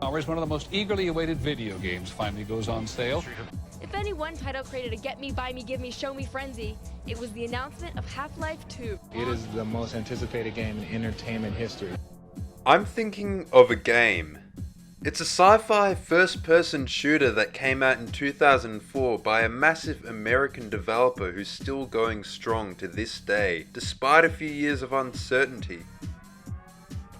hours, one of the most eagerly awaited video games finally goes on sale. If any one title created a get me, buy me, give me, show me frenzy, it was the announcement of Half-Life 2. It is the most anticipated game in entertainment history. I'm thinking of a game. It's a sci-fi first-person shooter that came out in 2004 by a massive American developer who's still going strong to this day, despite a few years of uncertainty.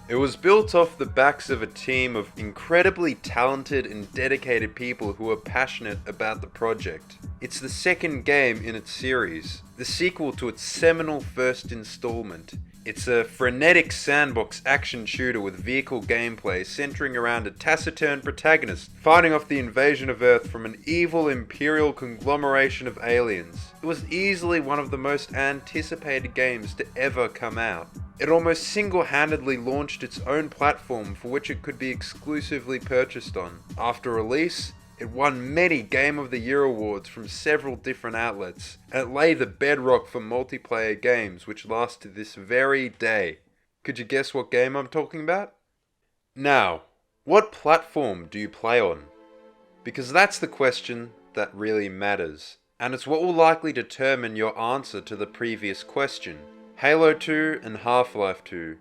It was built off the backs of a team of incredibly talented and dedicated people who are passionate about the project. It's the second game in its series, the sequel to its seminal first installment. It's a frenetic sandbox action shooter with vehicle gameplay centering around a taciturn protagonist fighting off the invasion of Earth from an evil imperial conglomeration of aliens. It was easily one of the most anticipated games to ever come out. It almost single-handedly launched its own platform for which it could be exclusively purchased on. After release, it won many Game of the Year awards from several different outlets, and it laid the bedrock for multiplayer games which last to this very day. Could you guess what game I'm talking about? Now, what platform do you play on? Because that's the question that really matters, and it's what will likely determine your answer to the previous question. Halo 2 and Half-Life 2,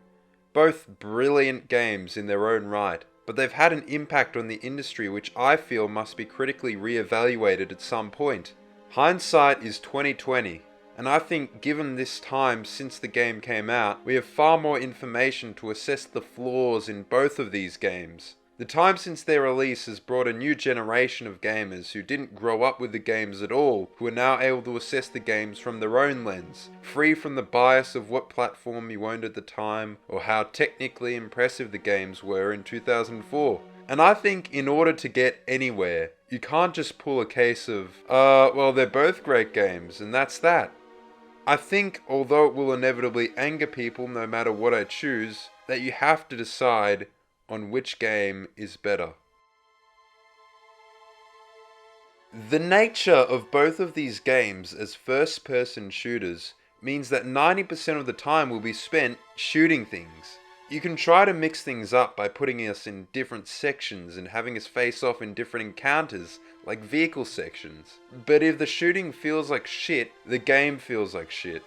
both brilliant games in their own right, but they've had an impact on the industry which I feel must be critically re-evaluated at some point. Hindsight is 2020, and I think given this time since the game came out, we have far more information to assess the flaws in both of these games. The time since their release has brought a new generation of gamers who didn't grow up with the games at all, who are now able to assess the games from their own lens, free from the bias of what platform you owned at the time, or how technically impressive the games were in 2004. And I think in order to get anywhere, you can't just pull a case of, well, they're both great games, and that's that. I think, although it will inevitably anger people no matter what I choose, that you have to decide on which game is better. The nature of both of these games as first-person shooters means that 90% of the time will be spent shooting things. You can try to mix things up by putting us in different sections and having us face off in different encounters, like vehicle sections. But if the shooting feels like shit, the game feels like shit.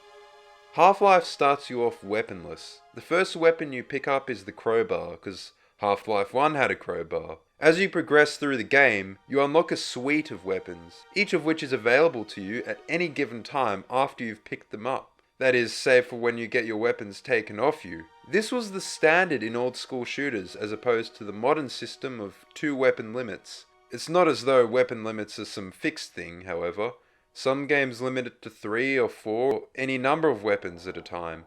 Half-Life starts you off weaponless. The first weapon you pick up is the crowbar, because Half-Life 1 had a crowbar. As you progress through the game, you unlock a suite of weapons, each of which is available to you at any given time after you've picked them up. That is, save for when you get your weapons taken off you. This was the standard in old school shooters as opposed to the modern system of 2 weapon limits. It's not as though weapon limits are some fixed thing, however. Some games limit it to 3 or 4 or any number of weapons at a time.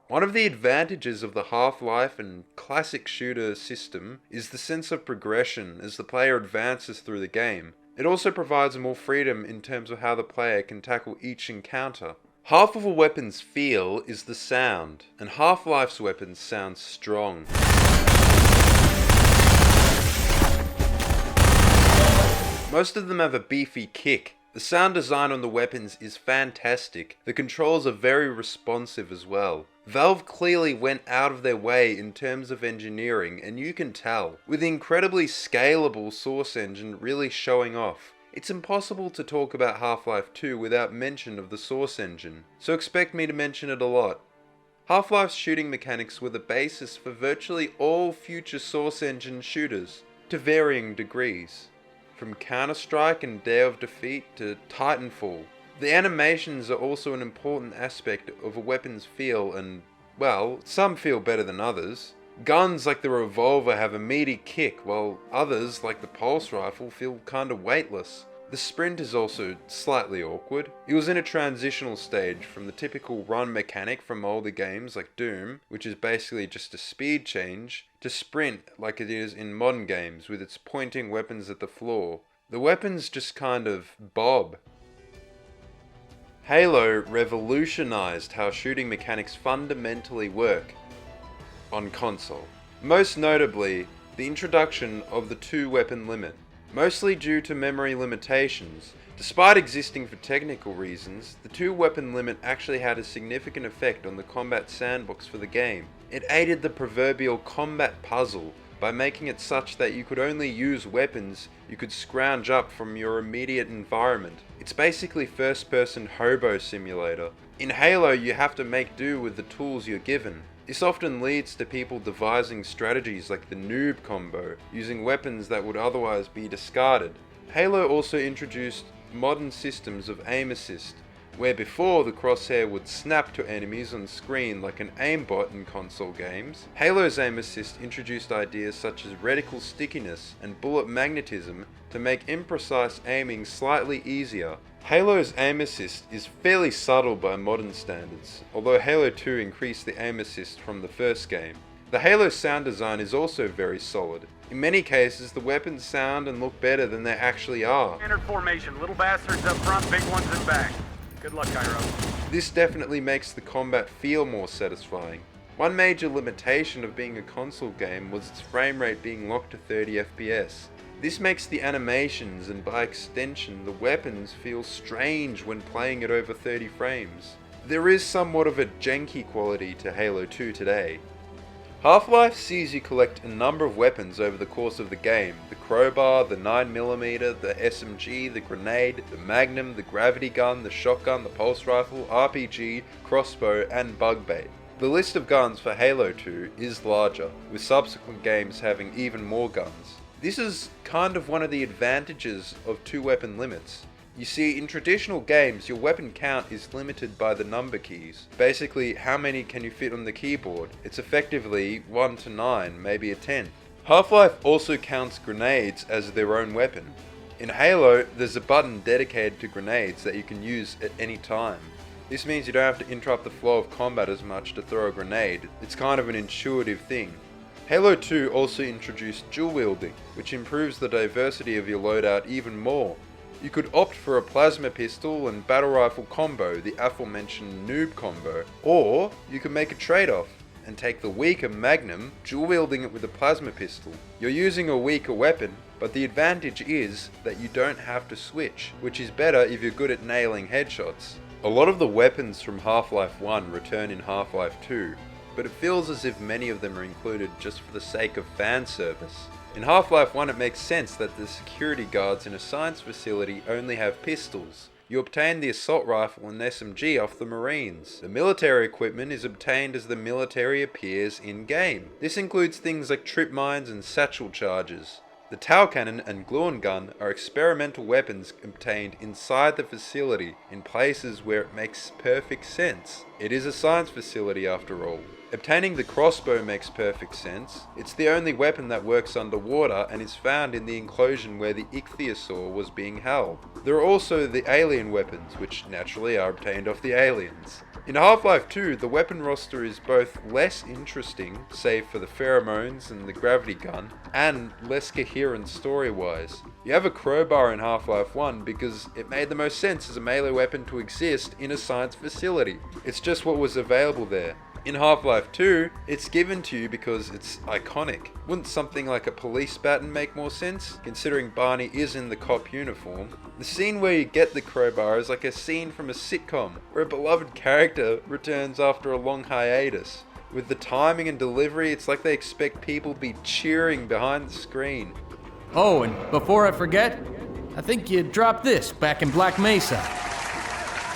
One of the advantages of the Half-Life and classic shooter system is the sense of progression as the player advances through the game. It also provides more freedom in terms of how the player can tackle each encounter. Half of a weapon's feel is the sound, and Half-Life's weapons sound strong. Most of them have a beefy kick. The sound design on the weapons is fantastic. The controls are very responsive as well. Valve clearly went out of their way in terms of engineering, and you can tell, with the incredibly scalable Source engine really showing off. It's impossible to talk about Half-Life 2 without mention of the Source engine, so expect me to mention it a lot. Half-Life's shooting mechanics were the basis for virtually all future Source engine shooters, to varying degrees. From Counter-Strike and Day of Defeat to Titanfall. The animations are also an important aspect of a weapon's feel and, well, some feel better than others. Guns like the revolver have a meaty kick, while others, like the pulse rifle, feel kinda weightless. The sprint is also slightly awkward. It was in a transitional stage from the typical run mechanic from older games like Doom, which is basically just a speed change, to sprint like it is in modern games with its pointing weapons at the floor. The weapons just kind of bob. Halo revolutionized how shooting mechanics fundamentally work on console. Most notably, the introduction of the 2-weapon limit. Mostly due to memory limitations. Despite existing for technical reasons, the 2-weapon limit actually had a significant effect on the combat sandbox for the game. It aided the proverbial combat puzzle by making it such that you could only use weapons you could scrounge up from your immediate environment. It's basically first-person hobo simulator. In Halo, you have to make do with the tools you're given. This often leads to people devising strategies like the noob combo, using weapons that would otherwise be discarded. Halo also introduced modern systems of aim assist, where before the crosshair would snap to enemies on screen like an aimbot in console games, Halo's aim assist introduced ideas such as reticle stickiness and bullet magnetism to make imprecise aiming slightly easier. Halo's aim assist is fairly subtle by modern standards, although Halo 2 increased the aim assist from the first game. The Halo sound design is also very solid. In many cases, the weapons sound and look better than they actually are. Standard formation, little bastards up front, big ones in back. Good luck, Cairo. This definitely makes the combat feel more satisfying. One major limitation of being a console game was its frame rate being locked to 30 FPS. This makes the animations and by extension the weapons feel strange when playing at over 30 frames. There is somewhat of a janky quality to Halo 2 today. Half-Life sees you collect a number of weapons over the course of the game: the crowbar, the 9mm, the SMG, the grenade, the magnum, the gravity gun, the shotgun, the pulse rifle, RPG, crossbow, and bug bait. The list of guns for Halo 2 is larger, with subsequent games having even more guns. This is kind of one of the advantages of two-weapon limits. You see, in traditional games, your weapon count is limited by the number keys. Basically, how many can you fit on the keyboard? It's effectively 1 to 9, maybe a 10th. Half-Life also counts grenades as their own weapon. In Halo, there's a button dedicated to grenades that you can use at any time. This means you don't have to interrupt the flow of combat as much to throw a grenade. It's kind of an intuitive thing. Halo 2 also introduced dual wielding, which improves the diversity of your loadout even more. You could opt for a plasma pistol and battle rifle combo, the aforementioned noob combo, or you could make a trade-off and take the weaker magnum, dual wielding it with a plasma pistol. You're using a weaker weapon, but the advantage is that you don't have to switch, which is better if you're good at nailing headshots. A lot of the weapons from Half-Life 1 return in Half-Life 2, but it feels as if many of them are included just for the sake of fan service. In Half-Life 1 it makes sense that the security guards in a science facility only have pistols. You obtain the assault rifle and SMG off the Marines. The military equipment is obtained as the military appears in-game. This includes things like trip mines and satchel charges. The Tau Cannon and Gluon Gun are experimental weapons obtained inside the facility in places where it makes perfect sense. It is a science facility after all. Obtaining the crossbow makes perfect sense. It's the only weapon that works underwater and is found in the enclosure where the ichthyosaur was being held. There are also the alien weapons, which naturally are obtained off the aliens. In Half-Life 2, the weapon roster is both less interesting, save for the pheromones and the gravity gun, and less coherent story-wise. You have a crowbar in Half-Life 1 because it made the most sense as a melee weapon to exist in a science facility. It's just what was available there. In Half-Life 2, it's given to you because it's iconic. Wouldn't something like a police baton make more sense, considering Barney is in the cop uniform? The scene where you get the crowbar is like a scene from a sitcom, where a beloved character returns after a long hiatus. With the timing and delivery, it's like they expect people to be cheering behind the screen. Oh, and before I forget, I think you dropped this back in Black Mesa.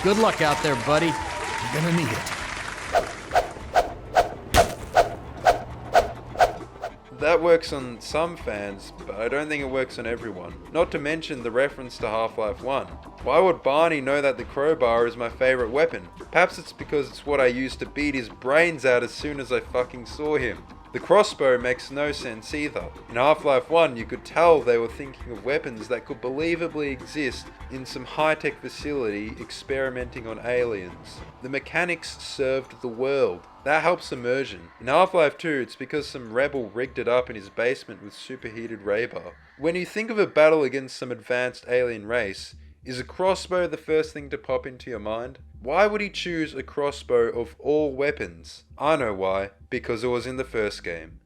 Good luck out there, buddy. You're gonna need it. That works on some fans, but I don't think it works on everyone. Not to mention the reference to Half-Life 1. Why would Barney know that the crowbar is my favourite weapon? Perhaps it's because it's what I used to beat his brains out as soon as I fucking saw him. The crossbow makes no sense either. In Half-Life 1, you could tell they were thinking of weapons that could believably exist in some high-tech facility experimenting on aliens. The mechanics served the world. That helps immersion. In Half-Life 2, it's because some rebel rigged it up in his basement with superheated radar. When you think of a battle against some advanced alien race, is a crossbow the first thing to pop into your mind? Why would he choose a crossbow of all weapons? I know why. Because it was in the first game.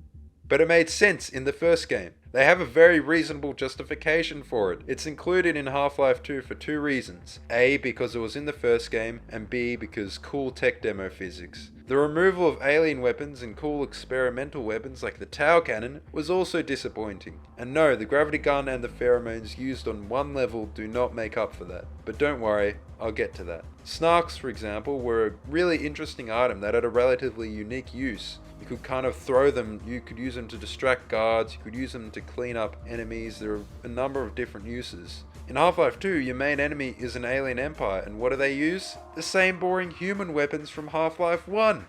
But it made sense in the first game. They have a very reasonable justification for it. It's included in Half-Life 2 for two reasons. A, because it was in the first game, and B, because cool tech demo physics. The removal of alien weapons and cool experimental weapons like the Tau Cannon was also disappointing. And no, the gravity gun and the pheromones used on one level do not make up for that. But don't worry, I'll get to that. Snarks, for example, were a really interesting item that had a relatively unique use. You could kind of throw them, you could use them to distract guards, you could use them to clean up enemies. There are a number of different uses. In Half-Life 2, your main enemy is an alien empire, and what do they use? The same boring human weapons from Half-Life 1.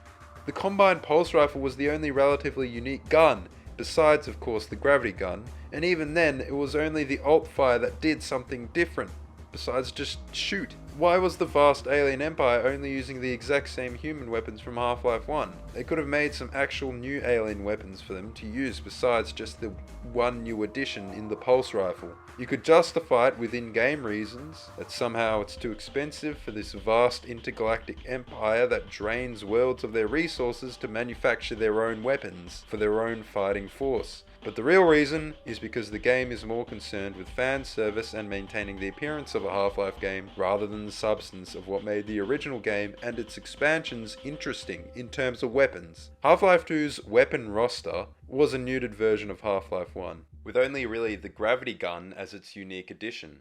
The Combined Pulse Rifle was the only relatively unique gun, besides of course the gravity gun, and even then it was only the alt fire that did something different, besides just shoot. Why was the vast alien empire only using the exact same human weapons from Half-Life 1? They could have made some actual new alien weapons for them to use besides just the one new addition in the pulse rifle. You could justify it with in-game reasons, that somehow it's too expensive for this vast intergalactic empire that drains worlds of their resources to manufacture their own weapons for their own fighting force. But the real reason is because the game is more concerned with fan service and maintaining the appearance of a Half-Life game rather than the substance of what made the original game and its expansions interesting in terms of weapons. Half-Life 2's weapon roster was a neutered version of Half-Life 1, with only really the gravity gun as its unique addition.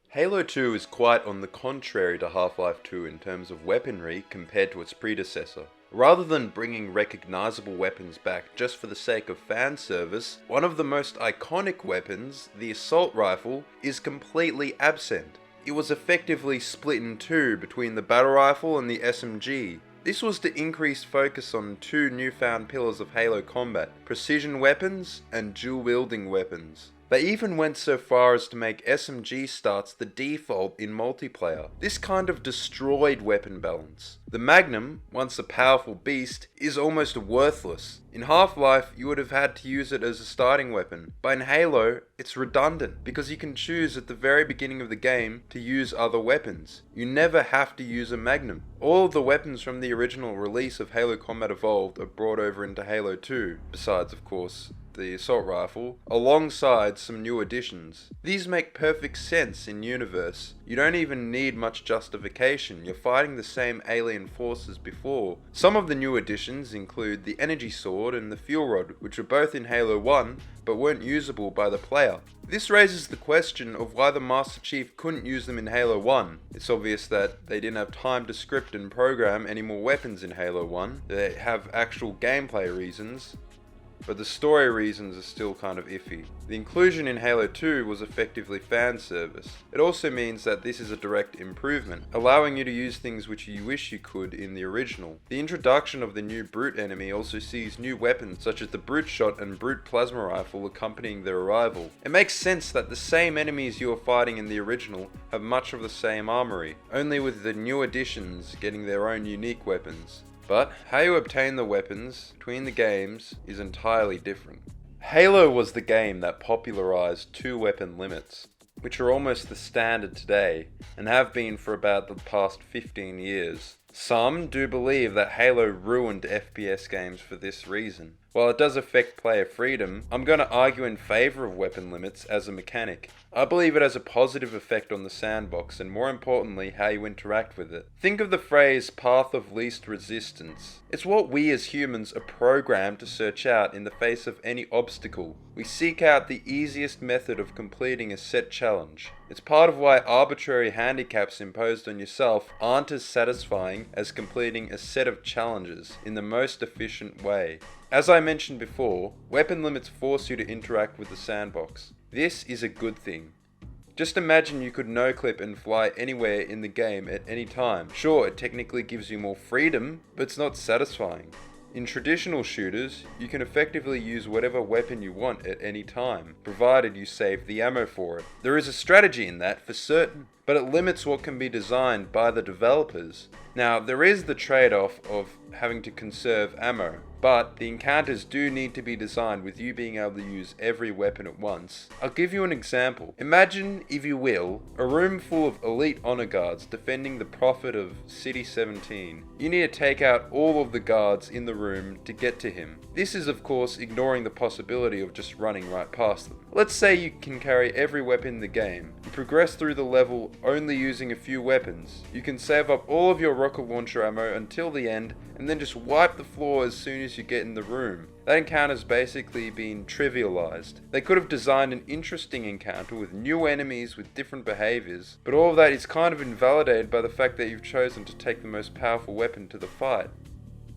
Halo 2 is quite on the contrary to Half-Life 2 in terms of weaponry compared to its predecessor. Rather than bringing recognizable weapons back just for the sake of fan service, one of the most iconic weapons, the assault rifle, is completely absent. It was effectively split in two between the battle rifle and the SMG. This was to increase focus on two newfound pillars of Halo combat, precision weapons and dual-wielding weapons. They even went so far as to make SMG starts the default in multiplayer. This kind of destroyed weapon balance. The Magnum, once a powerful beast, is almost worthless. In Half-Life, you would have had to use it as a starting weapon, but in Halo, it's redundant because you can choose at the very beginning of the game to use other weapons. You never have to use a Magnum. All of the weapons from the original release of Halo Combat Evolved are brought over into Halo 2, besides of course the assault rifle, alongside some new additions. These make perfect sense in universe. You don't even need much justification, you're fighting the same alien force as before. Some of the new additions include the energy sword and the fuel rod, which were both in Halo 1, but weren't usable by the player. This raises the question of why the Master Chief couldn't use them in Halo 1. It's obvious that they didn't have time to script and program any more weapons in Halo 1. They have actual gameplay reasons, but the story reasons are still kind of iffy. The inclusion in Halo 2 was effectively fan service. It also means that this is a direct improvement, allowing you to use things which you wish you could in the original. The introduction of the new Brute enemy also sees new weapons such as the Brute Shot and Brute Plasma Rifle accompanying their arrival. It makes sense that the same enemies you are fighting in the original have much of the same armory, only with the new additions getting their own unique weapons. But how you obtain the weapons between the games is entirely different. Halo was the game that popularized two weapon limits, which are almost the standard today and have been for about the past 15 years. Some do believe that Halo ruined FPS games for this reason. While it does affect player freedom, I'm going to argue in favor of weapon limits as a mechanic. I believe it has a positive effect on the sandbox and more importantly how you interact with it. Think of the phrase path of least resistance. It's what we as humans are programmed to search out in the face of any obstacle. We seek out the easiest method of completing a set challenge. It's part of why arbitrary handicaps imposed on yourself aren't as satisfying as completing a set of challenges in the most efficient way. As I mentioned before, weapon limits force you to interact with the sandbox. This is a good thing. Just imagine you could no-clip and fly anywhere in the game at any time. Sure, it technically gives you more freedom, but it's not satisfying. In traditional shooters, you can effectively use whatever weapon you want at any time, provided you save the ammo for it. There is a strategy in that, for certain, but it limits what can be designed by the developers. Now, there is the trade-off of having to conserve ammo, but the encounters do need to be designed with you being able to use every weapon at once. I'll give you an example. Imagine, if you will, a room full of elite honor guards defending the Prophet of City 17. You need to take out all of the guards in the room to get to him. This is of course ignoring the possibility of just running right past them. Let's say you can carry every weapon in the game. You progress through the level only using a few weapons. You can save up all of your rocket launcher ammo until the end and then just wipe the floor as soon as you get in the room. That encounter's basically been trivialized. They could have designed an interesting encounter with new enemies with different behaviors, but all of that is kind of invalidated by the fact that you've chosen to take the most powerful weapon to the fight.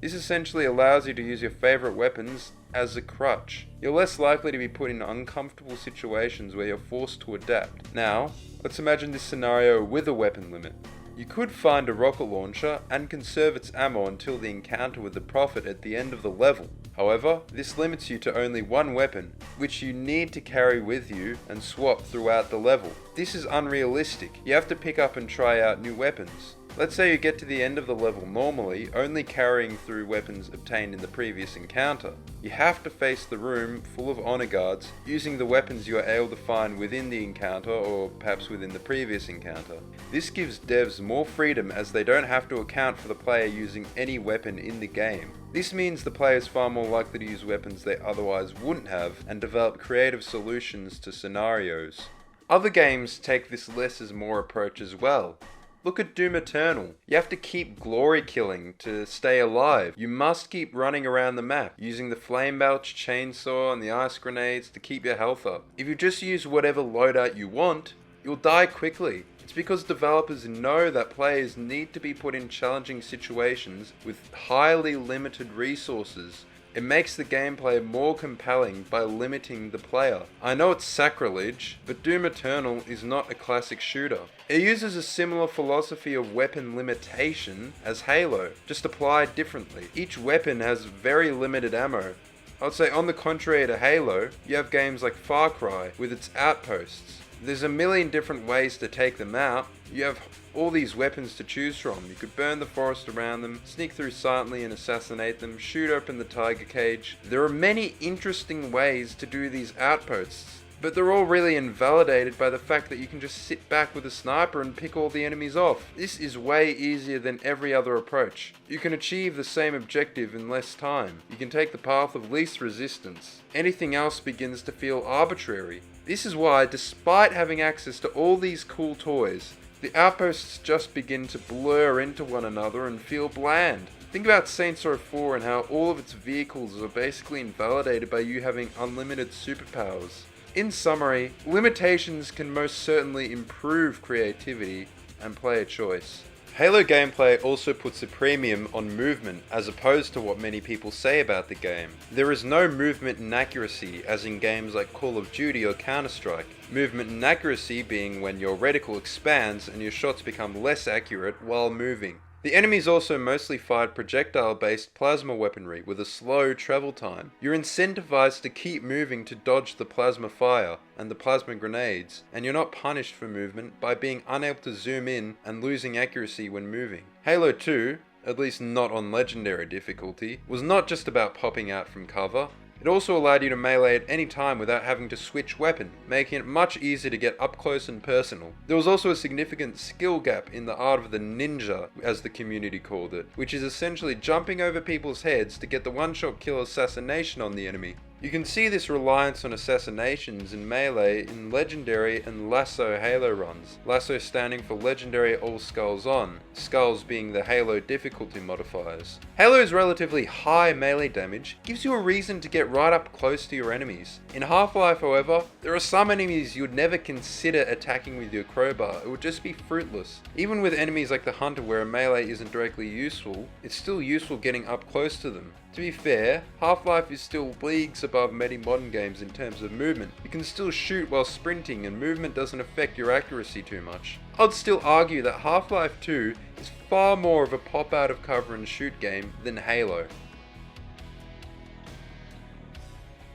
This essentially allows you to use your favorite weapons as a crutch. You're less likely to be put in uncomfortable situations where you're forced to adapt. Now, let's imagine this scenario with a weapon limit. You could find a rocket launcher and conserve its ammo until the encounter with the Prophet at the end of the level. However, this limits you to only one weapon, which you need to carry with you and swap throughout the level. This is unrealistic. You have to pick up and try out new weapons. Let's say you get to the end of the level normally, only carrying through weapons obtained in the previous encounter. You have to face the room full of honor guards using the weapons you are able to find within the encounter or perhaps within the previous encounter. This gives devs more freedom as they don't have to account for the player using any weapon in the game. This means the player is far more likely to use weapons they otherwise wouldn't have and develop creative solutions to scenarios. Other games take this less is more approach as well. Look at Doom Eternal. You have to keep glory killing to stay alive. You must keep running around the map, using the flame belch, chainsaw, and the ice grenades to keep your health up. If you just use whatever loadout you want, you'll die quickly. It's because developers know that players need to be put in challenging situations with highly limited resources. It makes the gameplay more compelling by limiting the player. I know it's sacrilege, but Doom Eternal is not a classic shooter. It uses a similar philosophy of weapon limitation as Halo, just applied differently. Each weapon has very limited ammo. I would say on the contrary to Halo, you have games like Far Cry with its outposts. There's a million different ways to take them out. You have all these weapons to choose from. You could burn the forest around them, sneak through silently and assassinate them, shoot open the tiger cage. There are many interesting ways to do these outposts, but they're all really invalidated by the fact that you can just sit back with a sniper and pick all the enemies off. This is way easier than every other approach. You can achieve the same objective in less time. You can take the path of least resistance. Anything else begins to feel arbitrary. This is why, despite having access to all these cool toys, the outposts just begin to blur into one another and feel bland. Think about Saints Row 4 and how all of its vehicles are basically invalidated by you having unlimited superpowers. In summary, limitations can most certainly improve creativity and player choice. Halo gameplay also puts a premium on movement as opposed to what many people say about the game. There is no movement inaccuracy as in games like Call of Duty or Counter-Strike. Movement inaccuracy being when your reticle expands and your shots become less accurate while moving. The enemies also mostly fired projectile-based plasma weaponry with a slow travel time. You're incentivized to keep moving to dodge the plasma fire and the plasma grenades, and you're not punished for movement by being unable to zoom in and losing accuracy when moving. Halo 2, at least not on legendary difficulty, was not just about popping out from cover. It also allowed you to melee at any time without having to switch weapon, making it much easier to get up close and personal. There was also a significant skill gap in the art of the ninja, as the community called it, which is essentially jumping over people's heads to get the one-shot kill assassination on the enemy. You can see this reliance on assassinations in Melee in Legendary and Lasso Halo runs. Lasso standing for Legendary All Skulls On, skulls being the Halo difficulty modifiers. Halo's relatively high melee damage gives you a reason to get right up close to your enemies. In Half-Life, however, there are some enemies you would never consider attacking with your crowbar. It would just be fruitless. Even with enemies like the Hunter where a melee isn't directly useful, it's still useful getting up close to them. To be fair, Half-Life is still leagues above many modern games in terms of movement. You can still shoot while sprinting and movement doesn't affect your accuracy too much. I'd still argue that Half-Life 2 is far more of a pop out of cover and shoot game than Halo.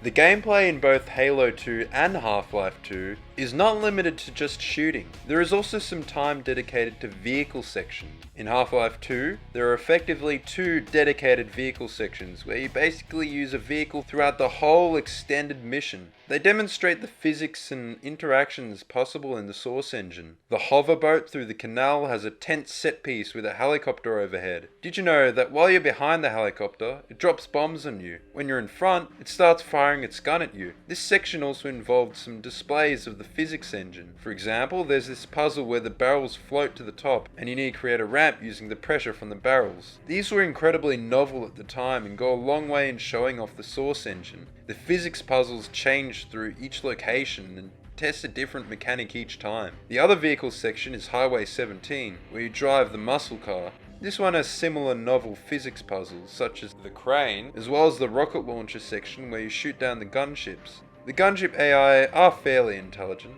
The gameplay in both Halo 2 and Half-Life 2 is not limited to just shooting. There is also some time dedicated to vehicle sections. In Half-Life 2, there are effectively 2 dedicated vehicle sections where you basically use a vehicle throughout the whole extended mission. They demonstrate the physics and interactions possible in the Source engine. The hoverboat through the canal has a tense set piece with a helicopter overhead. Did you know that while you're behind the helicopter, it drops bombs on you? When you're in front, it starts firing its gun at you. This section also involved some displays of the physics engine. For example, there's this puzzle where the barrels float to the top and you need to create a ramp using the pressure from the barrels. These were incredibly novel at the time and go a long way in showing off the Source engine. The physics puzzles changed through each location and test a different mechanic each time. The other vehicle section is Highway 17, where you drive the muscle car. This one has similar novel physics puzzles, such as the crane, as well as the rocket launcher section where you shoot down the gunships. The gunship AI are fairly intelligent.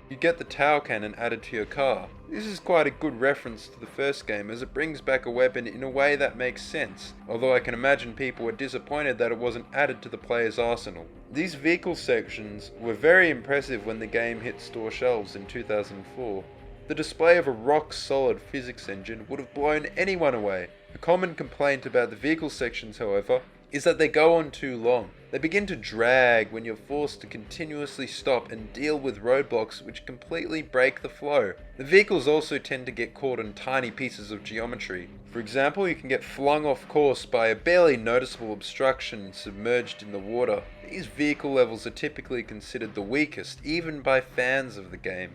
You get the tower cannon added to your car. This is quite a good reference to the first game as it brings back a weapon in a way that makes sense, although I can imagine people were disappointed that it wasn't added to the player's arsenal. These vehicle sections were very impressive when the game hit store shelves in 2004. The display of a rock-solid physics engine would have blown anyone away. A common complaint about the vehicle sections, however, is that they go on too long. They begin to drag when you're forced to continuously stop and deal with roadblocks which completely break the flow. The vehicles also tend to get caught in tiny pieces of geometry. For example, you can get flung off course by a barely noticeable obstruction submerged in the water. These vehicle levels are typically considered the weakest, even by fans of the game.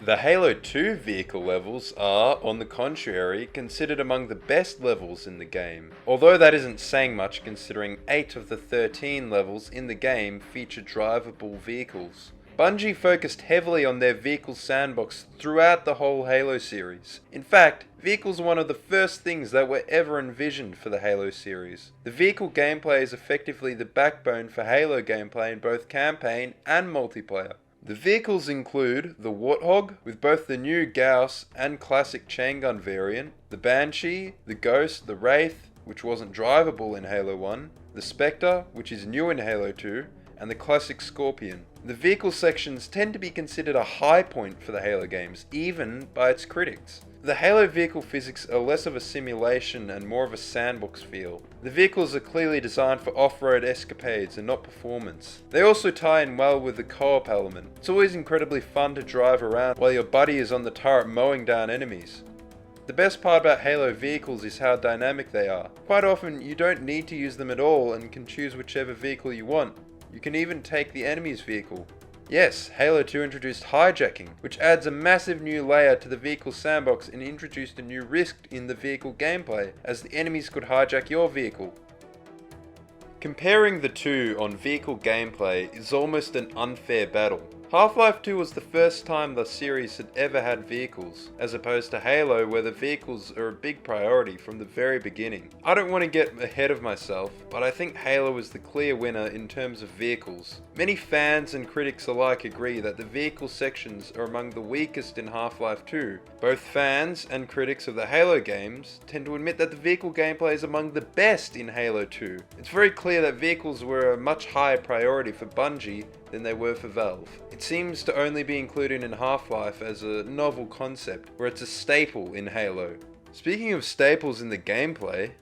The Halo 2 vehicle levels are, on the contrary, considered among the best levels in the game, although that isn't saying much considering 8 of the 13 levels in the game feature drivable vehicles. Bungie focused heavily on their vehicle sandbox throughout the whole Halo series. In fact, vehicles are one of the first things that were ever envisioned for the Halo series. The vehicle gameplay is effectively the backbone for Halo gameplay in both campaign and multiplayer. The vehicles include the Warthog, with both the new Gauss and classic chaingun variant, the Banshee, the Ghost, the Wraith, which wasn't drivable in Halo 1, the Spectre, which is new in Halo 2, and the classic Scorpion. The vehicle sections tend to be considered a high point for the Halo games, even by its critics. The Halo vehicle physics are less of a simulation and more of a sandbox feel. The vehicles are clearly designed for off-road escapades and not performance. They also tie in well with the co-op element. It's always incredibly fun to drive around while your buddy is on the turret mowing down enemies. The best part about Halo vehicles is how dynamic they are. Quite often you don't need to use them at all and can choose whichever vehicle you want. You can even take the enemy's vehicle. Yes, Halo 2 introduced hijacking, which adds a massive new layer to the vehicle sandbox and introduced a new risk in the vehicle gameplay, as the enemies could hijack your vehicle. Comparing the two on vehicle gameplay is almost an unfair battle. Half-Life 2 was the first time the series had ever had vehicles, as opposed to Halo where the vehicles are a big priority from the very beginning. I don't want to get ahead of myself, but I think Halo is the clear winner in terms of vehicles. Many fans and critics alike agree that the vehicle sections are among the weakest in Half-Life 2. Both fans and critics of the Halo games tend to admit that the vehicle gameplay is among the best in Halo 2. It's very clear that vehicles were a much higher priority for Bungie than they were for Valve. It seems to only be included in Half-Life as a novel concept, where it's a staple in Halo. Speaking of staples in the gameplay,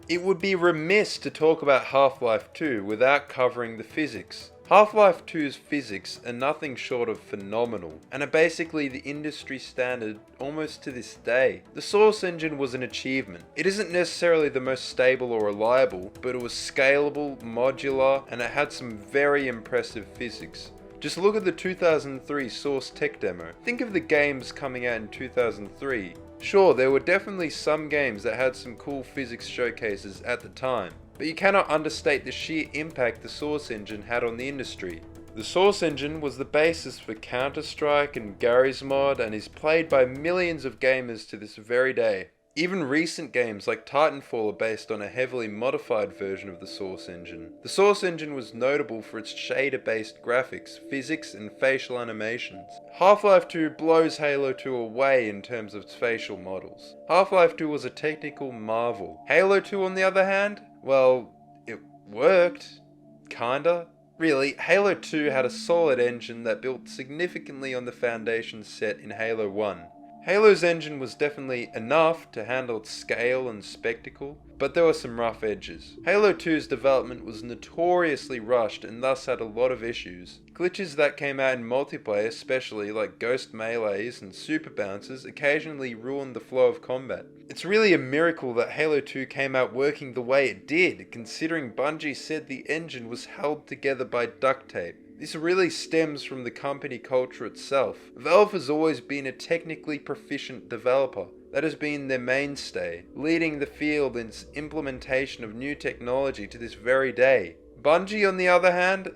it would be remiss to talk about Half-Life 2 without covering the physics. Half-Life 2's physics are nothing short of phenomenal, and are basically the industry standard almost to this day. The Source engine was an achievement. It isn't necessarily the most stable or reliable, but it was scalable, modular, and it had some very impressive physics. Just look at the 2003 Source tech demo. Think of the games coming out in 2003. Sure, there were definitely some games that had some cool physics showcases at the time, but you cannot understate the sheer impact the Source engine had on the industry. The Source engine was the basis for Counter-Strike and Garry's Mod and is played by millions of gamers to this very day. Even recent games like Titanfall are based on a heavily modified version of the Source engine. The Source engine was notable for its shader-based graphics, physics, and facial animations. Half-Life 2 blows Halo 2 away in terms of its facial models. Half-Life 2 was a technical marvel. Halo 2, on the other hand, well, it worked. Kinda. Really, Halo 2 had a solid engine that built significantly on the foundation set in Halo 1. Halo's engine was definitely enough to handle its scale and spectacle, but there were some rough edges. Halo 2's development was notoriously rushed and thus had a lot of issues. Glitches that came out in multiplayer, especially like ghost melees and super bounces, occasionally ruined the flow of combat. It's really a miracle that Halo 2 came out working the way it did, considering Bungie said the engine was held together by duct tape. This really stems from the company culture itself. Valve has always been a technically proficient developer. That has been their mainstay, leading the field in its implementation of new technology to this very day. Bungie, on the other hand,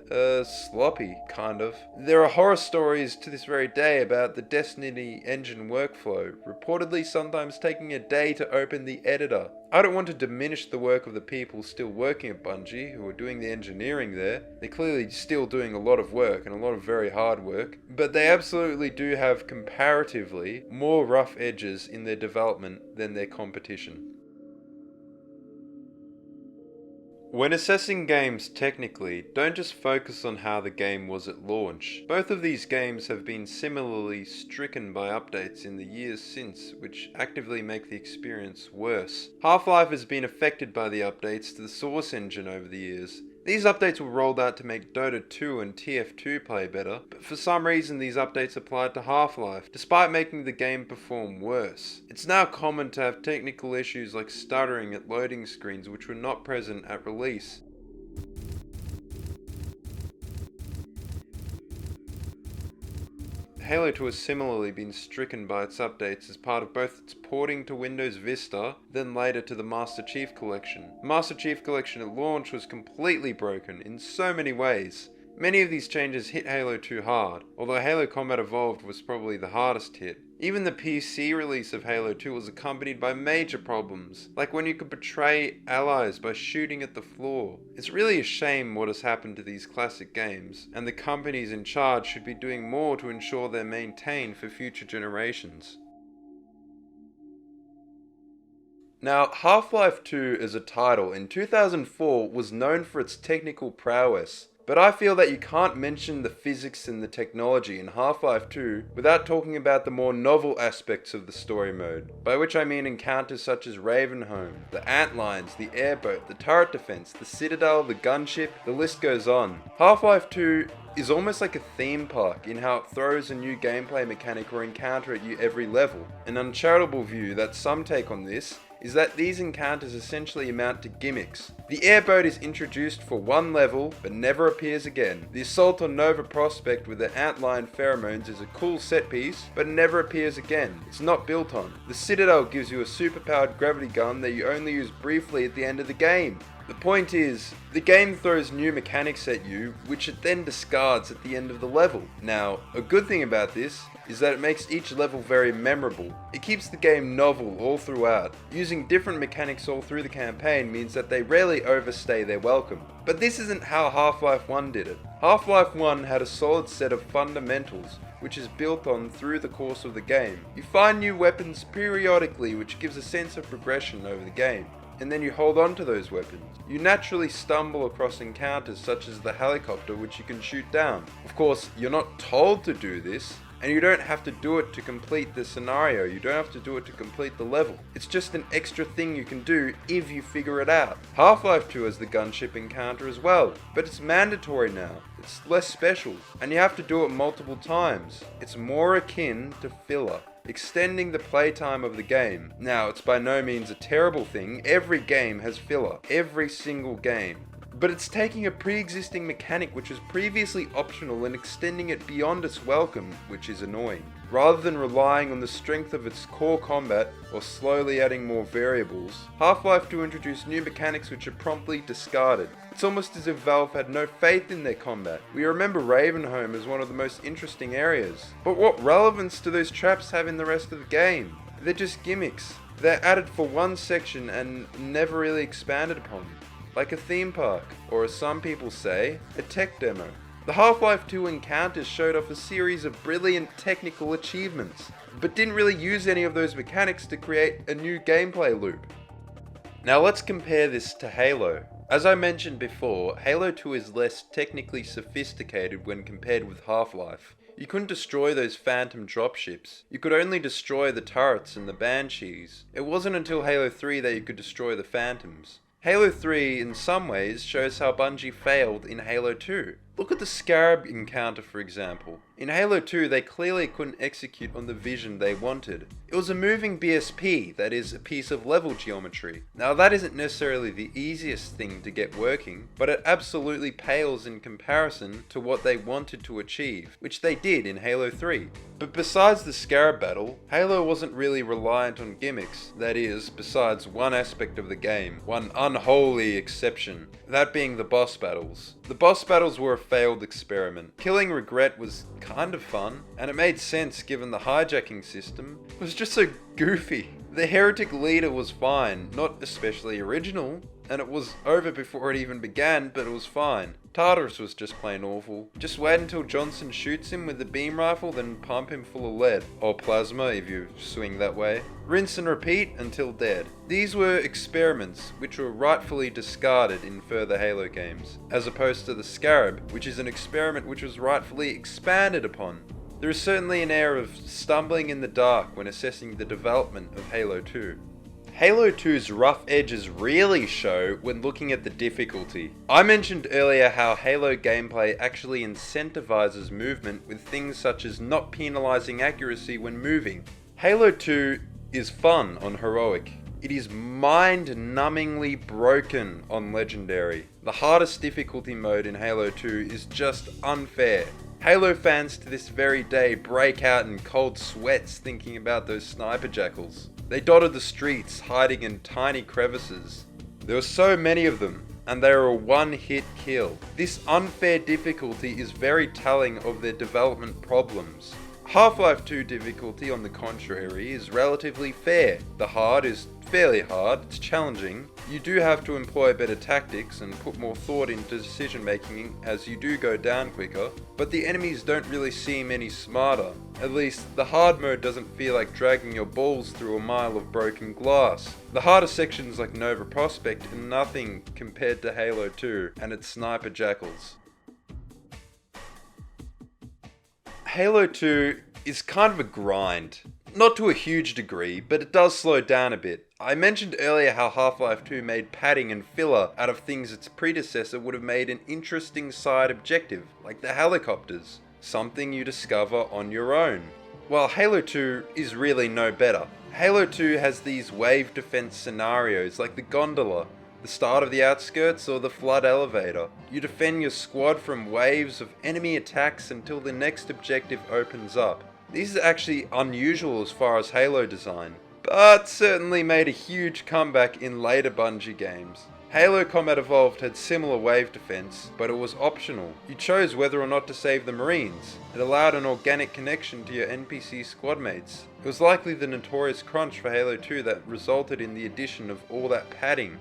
sloppy, kind of. There are horror stories to this very day about the Destiny engine workflow, reportedly sometimes taking a day to open the editor. I don't want to diminish the work of the people still working at Bungie, who are doing the engineering there. They're clearly still doing a lot of work, and a lot of very hard work, but they absolutely do have comparatively more rough edges in their development than their competition. When assessing games technically, don't just focus on how the game was at launch. Both of these games have been similarly stricken by updates in the years since, which actively make the experience worse. Half-Life has been affected by the updates to the Source engine over the years. These updates were rolled out to make Dota 2 and TF2 play better, but for some reason these updates applied to Half-Life, despite making the game perform worse. It's now common to have technical issues like stuttering at loading screens which were not present at release. Halo 2 has similarly been stricken by its updates as part of both its porting to Windows Vista, then later to the Master Chief Collection. The Master Chief Collection at launch was completely broken in so many ways. Many of these changes hit Halo 2 hard, although Halo Combat Evolved was probably the hardest hit. Even the PC release of Halo 2 was accompanied by major problems, like when you could betray allies by shooting at the floor. It's really a shame what has happened to these classic games, and the companies in charge should be doing more to ensure they're maintained for future generations. Now, Half-Life 2 as a title in 2004 was known for its technical prowess. But I feel that you can't mention the physics and the technology in Half-Life 2 without talking about the more novel aspects of the story mode, by which I mean encounters such as Ravenholm, the antlines, the airboat, the turret defense, the citadel, the gunship, the list goes on. Half-Life 2 is almost like a theme park in how it throws a new gameplay mechanic or encounter at you every level. An uncharitable view that some take on this is that these encounters essentially amount to gimmicks. The airboat is introduced for one level, but never appears again. The assault on Nova Prospect with the antline pheromones is a cool set piece, but never appears again. It's not built on. The Citadel gives you a superpowered gravity gun that you only use briefly at the end of the game. The point is, the game throws new mechanics at you, which it then discards at the end of the level. Now, a good thing about this is that it makes each level very memorable. It keeps the game novel all throughout. Using different mechanics all through the campaign means that they rarely overstay their welcome. But this isn't how Half-Life 1 did it. Half-Life 1 had a solid set of fundamentals, which is built on through the course of the game. You find new weapons periodically, which gives a sense of progression over the game, and then you hold on to those weapons. You naturally stumble across encounters such as the helicopter, which you can shoot down. Of course, you're not told to do this, and you don't have to do it to complete the scenario, you don't have to do it to complete the level. It's just an extra thing you can do if you figure it out. Half-Life 2 has the gunship encounter as well, but it's mandatory now. It's less special, and you have to do it multiple times. It's more akin to filler, extending the playtime of the game. Now, it's by no means a terrible thing. Every game has filler. Every single game. But it's taking a pre-existing mechanic which was previously optional and extending it beyond its welcome, which is annoying. Rather than relying on the strength of its core combat or slowly adding more variables, Half-Life 2 introduced new mechanics which are promptly discarded. It's almost as if Valve had no faith in their combat. We remember Ravenholm as one of the most interesting areas. But what relevance do those traps have in the rest of the game? They're just gimmicks. They're added for one section and never really expanded upon. Like a theme park, or as some people say, a tech demo. The Half-Life 2 encounters showed off a series of brilliant technical achievements, but didn't really use any of those mechanics to create a new gameplay loop. Now let's compare this to Halo. As I mentioned before, Halo 2 is less technically sophisticated when compared with Half-Life. You couldn't destroy those phantom dropships. You could only destroy the turrets and the banshees. It wasn't until Halo 3 that you could destroy the phantoms. Halo 3 in some ways shows how Bungie failed in Halo 2. Look at the Scarab encounter, for example. In Halo 2 they clearly couldn't execute on the vision they wanted. It was a moving BSP, that is, a piece of level geometry. Now that isn't necessarily the easiest thing to get working, but it absolutely pales in comparison to what they wanted to achieve, which they did in Halo 3. But besides the Scarab battle, Halo wasn't really reliant on gimmicks, that is, besides one aspect of the game, one unholy exception, that being the boss battles. The boss battles were a failed experiment. Killing Regret was kind of fun, and it made sense given the hijacking system. It was just so goofy. The heretic leader was fine, not especially original, and it was over before it even began, but it was fine. Tartarus was just plain awful. Just wait until Johnson shoots him with the beam rifle, then pump him full of lead. Or plasma if you swing that way. Rinse and repeat until dead. These were experiments which were rightfully discarded in further Halo games, as opposed to the Scarab, which is an experiment which was rightfully expanded upon. There is certainly an air of stumbling in the dark when assessing the development of Halo 2. Halo 2's rough edges really show when looking at the difficulty. I mentioned earlier how Halo gameplay actually incentivizes movement with things such as not penalizing accuracy when moving. Halo 2 is fun on Heroic. It is mind-numbingly broken on Legendary. The hardest difficulty mode in Halo 2 is just unfair. Halo fans to this very day break out in cold sweats thinking about those sniper jackals. They dotted the streets, hiding in tiny crevices. There were so many of them, and they were a one-hit kill. This unfair difficulty is very telling of their development problems. Half-Life 2 difficulty, on the contrary, is relatively fair. The hard is fairly hard, it's challenging. You do have to employ better tactics and put more thought into decision making as you do go down quicker, but the enemies don't really seem any smarter. At least, the hard mode doesn't feel like dragging your balls through a mile of broken glass. The harder sections like Nova Prospect are nothing compared to Halo 2 and its sniper jackals. Halo 2 is kind of a grind. Not to a huge degree, but it does slow down a bit. I mentioned earlier how Half-Life 2 made padding and filler out of things its predecessor would have made an interesting side objective, like the helicopters, something you discover on your own. While Halo 2 is really no better. Halo 2 has these wave defense scenarios like the gondola, the start of the outskirts, or the flood elevator. You defend your squad from waves of enemy attacks until the next objective opens up. These are actually unusual as far as Halo design, but certainly made a huge comeback in later Bungie games. Halo Combat Evolved had similar wave defense, but it was optional. You chose whether or not to save the Marines. It allowed an organic connection to your NPC squad mates. It was likely the notorious crunch for Halo 2 that resulted in the addition of all that padding.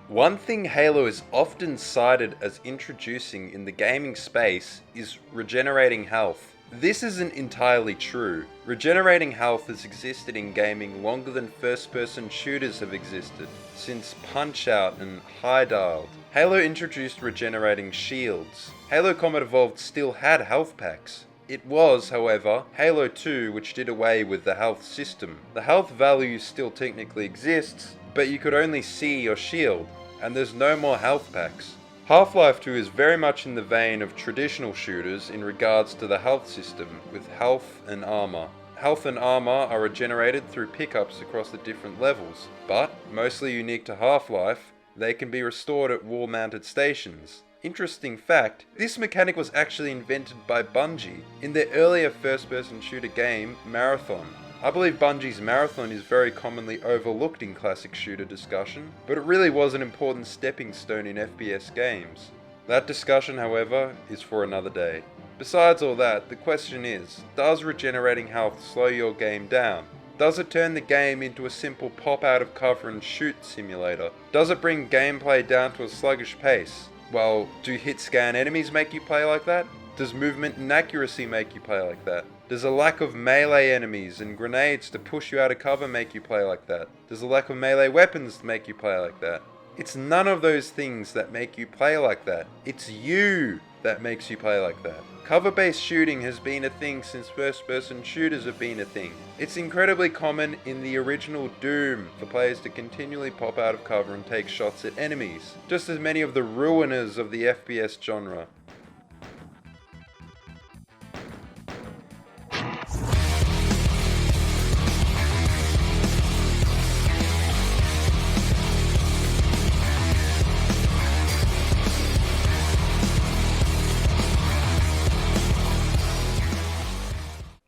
One thing Halo is often cited as introducing in the gaming space is regenerating health. This isn't entirely true. Regenerating health has existed in gaming longer than first-person shooters have existed, since Punch-Out and High-Dialed. Halo introduced regenerating shields. Halo Combat Evolved still had health packs. It was, however, Halo 2 which did away with the health system. The health value still technically exists, but you could only see your shield, and there's no more health packs. Half-Life 2 is very much in the vein of traditional shooters in regards to the health system, with health and armor. Health and armor are regenerated through pickups across the different levels, but, mostly unique to Half-Life, they can be restored at wall-mounted stations. Interesting fact, this mechanic was actually invented by Bungie in their earlier first-person shooter game, Marathon. I believe Bungie's Marathon is very commonly overlooked in classic shooter discussion, but it really was an important stepping stone in FPS games. That discussion, however, is for another day. Besides all that, the question is, does regenerating health slow your game down? Does it turn the game into a simple pop out of cover and shoot simulator? Does it bring gameplay down to a sluggish pace? Well, do hit scan enemies make you play like that? Does movement and accuracy make you play like that? Does a lack of melee enemies and grenades to push you out of cover make you play like that? Does a lack of melee weapons make you play like that? It's none of those things that make you play like that. It's you that makes you play like that. Cover-based shooting has been a thing since first-person shooters have been a thing. It's incredibly common in the original Doom for players to continually pop out of cover and take shots at enemies, just as many of the ruiners of the FPS genre.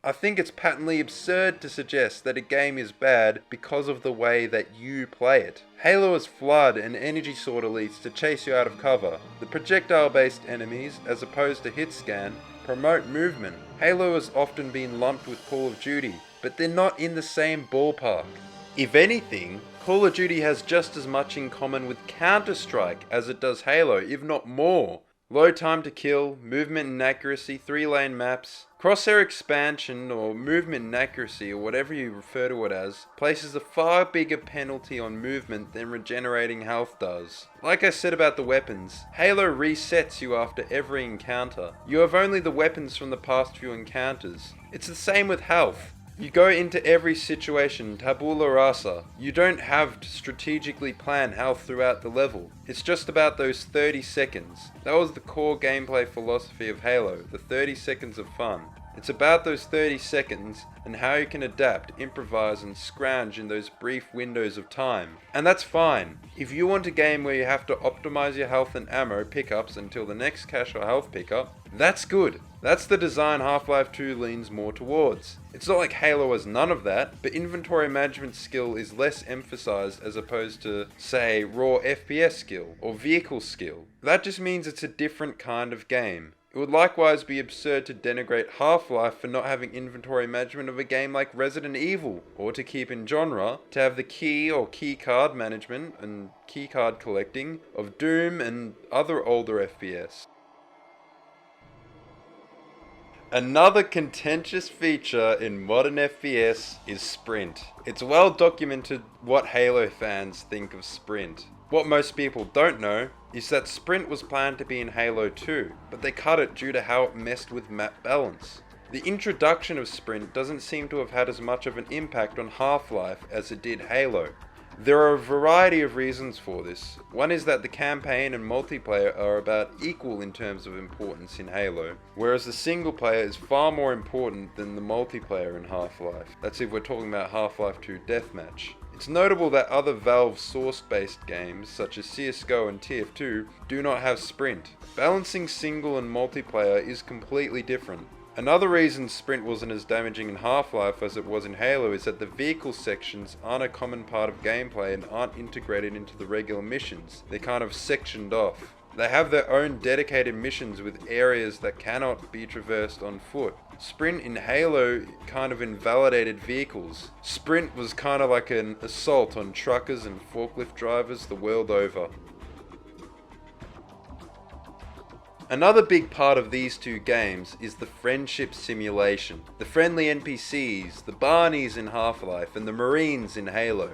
I think it's patently absurd to suggest that a game is bad because of the way that you play it. Halo has flood and energy sword elites to chase you out of cover. The projectile-based enemies, as opposed to hit scan, promote movement. Halo has often been lumped with Call of Duty, but they're not in the same ballpark. If anything, Call of Duty has just as much in common with Counter-Strike as it does Halo, if not more. Low time to kill, movement and accuracy, 3-lane maps. Crosshair expansion, or movement and accuracy, or whatever you refer to it as, places a far bigger penalty on movement than regenerating health does. Like I said about the weapons, Halo resets you after every encounter. You have only the weapons from the past few encounters. It's the same with health. You go into every situation tabula rasa. You don't have to strategically plan health throughout the level. It's just about those 30 seconds. That was the core gameplay philosophy of Halo, the 30 seconds of fun. It's about those 30 seconds and how you can adapt, improvise and scrounge in those brief windows of time. And that's fine. If you want a game where you have to optimize your health and ammo pickups until the next cache or health pickup, that's good. That's the design Half-Life 2 leans more towards. It's not like Halo has none of that, but inventory management skill is less emphasized as opposed to, say, raw FPS skill or vehicle skill. That just means it's a different kind of game. It would likewise be absurd to denigrate Half-Life for not having inventory management of a game like Resident Evil, or to keep in genre, to have the key or keycard management and keycard collecting of Doom and other older FPS. Another contentious feature in modern FPS is Sprint. It's well documented what Halo fans think of Sprint. What most people don't know is that Sprint was planned to be in Halo 2, but they cut it due to how it messed with map balance. The introduction of Sprint doesn't seem to have had as much of an impact on Half-Life as it did Halo. There are a variety of reasons for this. One is that the campaign and multiplayer are about equal in terms of importance in Halo, whereas the single player is far more important than the multiplayer in Half-Life. That's if we're talking about Half-Life 2 Deathmatch. It's notable that other Valve source-based games, such as CSGO and TF2, do not have Sprint. Balancing single and multiplayer is completely different. Another reason Sprint wasn't as damaging in Half-Life as it was in Halo is that the vehicle sections aren't a common part of gameplay and aren't integrated into the regular missions. They're kind of sectioned off. They have their own dedicated missions with areas that cannot be traversed on foot. Sprint in Halo kind of invalidated vehicles. Sprint was kind of like an assault on truckers and forklift drivers the world over. Another big part of these two games is the friendship simulation. The friendly NPCs, the Barneys in Half-Life and the Marines in Halo.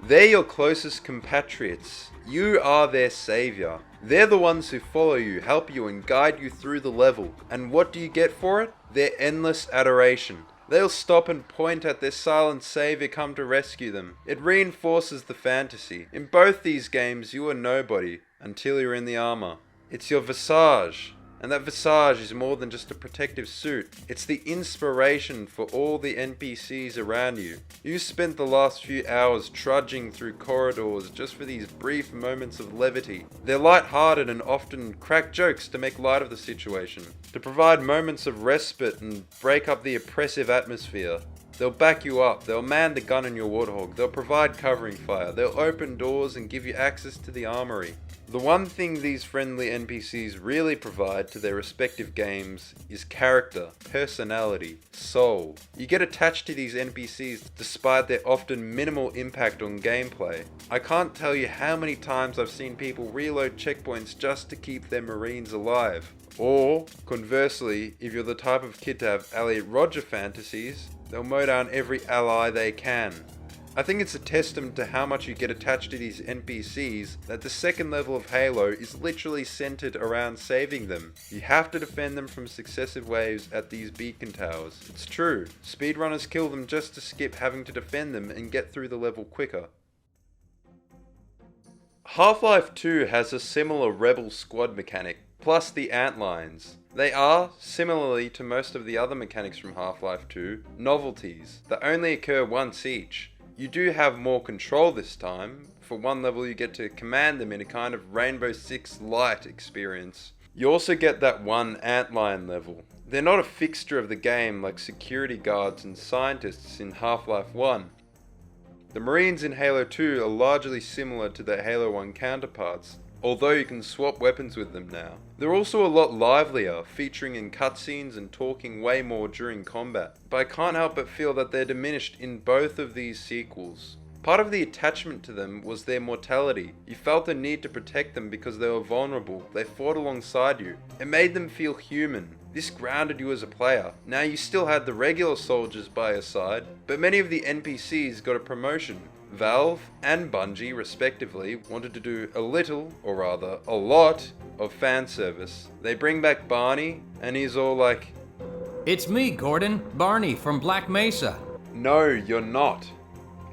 They're your closest compatriots. You are their savior. They're the ones who follow you, help you and guide you through the level. And what do you get for it? Their endless adoration. They'll stop and point at their silent savior come to rescue them. It reinforces the fantasy. In both these games you are nobody until you're in the armor. It's your visage, and that visage is more than just a protective suit. It's the inspiration for all the NPCs around you. You spent the last few hours trudging through corridors just for these brief moments of levity. They're light-hearted and often crack jokes to make light of the situation, to provide moments of respite and break up the oppressive atmosphere. They'll back you up, they'll man the gun in your Warthog, they'll provide covering fire, they'll open doors and give you access to the armory. The one thing these friendly NPCs really provide to their respective games is character, personality, soul. You get attached to these NPCs despite their often minimal impact on gameplay. I can't tell you how many times I've seen people reload checkpoints just to keep their Marines alive. Or, conversely, if you're the type of kid to have Elliot Rodger fantasies, they'll mow down every ally they can. I think it's a testament to how much you get attached to these NPCs that the second level of Halo is literally centered around saving them. You have to defend them from successive waves at these beacon towers. It's true, speedrunners kill them just to skip having to defend them and get through the level quicker. Half-Life 2 has a similar Rebel Squad mechanic, plus the antlines. They are, similarly to most of the other mechanics from Half-Life 2, novelties that only occur once each. You do have more control this time. For one level you get to command them in a kind of Rainbow Six Light experience. You also get that one antline level. They're not a fixture of the game like security guards and scientists in Half-Life 1. The Marines in Halo 2 are largely similar to their Halo 1 counterparts, although you can swap weapons with them now. They're also a lot livelier, featuring in cutscenes and talking way more during combat, but I can't help but feel that they're diminished in both of these sequels. Part of the attachment to them was their mortality. You felt the need to protect them because they were vulnerable, they fought alongside you. It made them feel human. This grounded you as a player. Now you still had the regular soldiers by your side, but many of the NPCs got a promotion. Valve and Bungie, respectively, wanted to do a little, or rather a lot, of fan service. They bring back Barney, and he's all like, It's me, Gordon, Barney from Black Mesa. "No, you're not.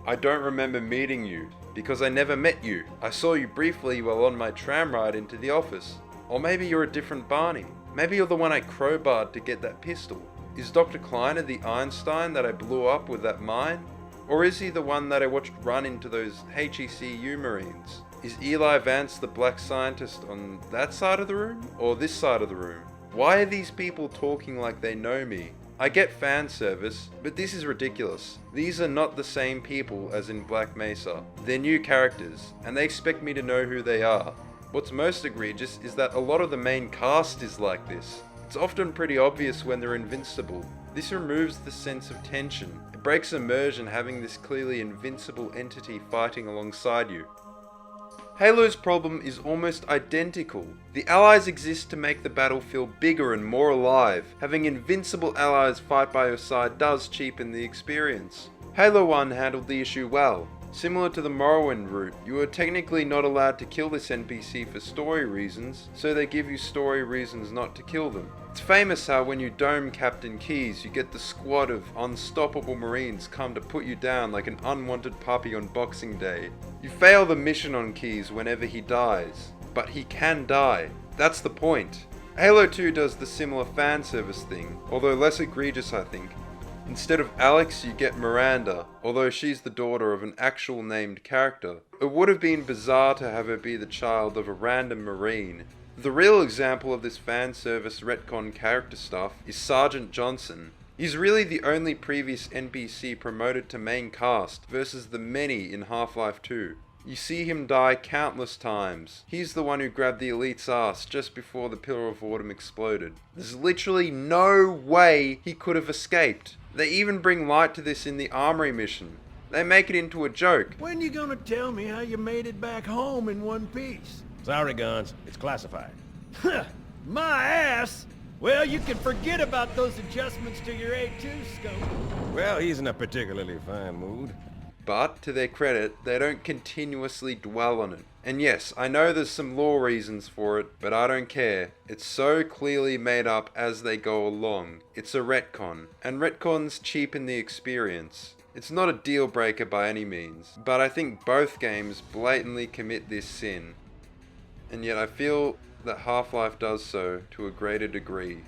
I don't remember meeting you, because I never met you. I saw you briefly while on my tram ride into the office. Or maybe you're a different Barney. Maybe you're the one I crowbarred to get that pistol. Is Dr. Kleiner the Einstein that I blew up with that mine? Or is he the one that I watched run into those HECU Marines? Is Eli Vance the black scientist on that side of the room? Or this side of the room? Why are these people talking like they know me? I get fan service, but this is ridiculous. These are not the same people as in Black Mesa. They're new characters, and they expect me to know who they are. What's most egregious is that a lot of the main cast is like this. It's often pretty obvious when they're invincible. This removes the sense of tension. It breaks immersion having this clearly invincible entity fighting alongside you. Halo's problem is almost identical. The allies exist to make the battle feel bigger and more alive. Having invincible allies fight by your side does cheapen the experience. Halo 1 handled the issue well. Similar to the Morrowind route, you are technically not allowed to kill this NPC for story reasons, so they give you story reasons not to kill them. It's famous how when you dome Captain Keyes, you get the squad of unstoppable Marines come to put you down like an unwanted puppy on Boxing Day. You fail the mission on Keyes whenever he dies, but he can die. That's the point. Halo 2 does the similar fan service thing, although less egregious I think. Instead of Alex, you get Miranda, although she's the daughter of an actual named character. It would have been bizarre to have her be the child of a random Marine. The real example of this fan service retcon character stuff is Sergeant Johnson. He's really the only previous NPC promoted to main cast versus the many in Half-Life 2. You see him die countless times. He's the one who grabbed the elite's ass just before the Pillar of Autumn exploded. There's literally no way he could have escaped. They even bring light to this in the armory mission. They make it into a joke. When you gonna tell me how you made it back home in one piece? Sorry, Guns. It's classified. My ass! Well, you can forget about those adjustments to your A2 scope. Well, he's in a particularly fine mood. But, to their credit, they don't continuously dwell on it. And yes, I know there's some lore reasons for it, but I don't care. It's so clearly made up as they go along. It's a retcon, and retcons cheapen the experience. It's not a deal breaker by any means, but I think both games blatantly commit this sin. And yet I feel that Half-Life does so to a greater degree.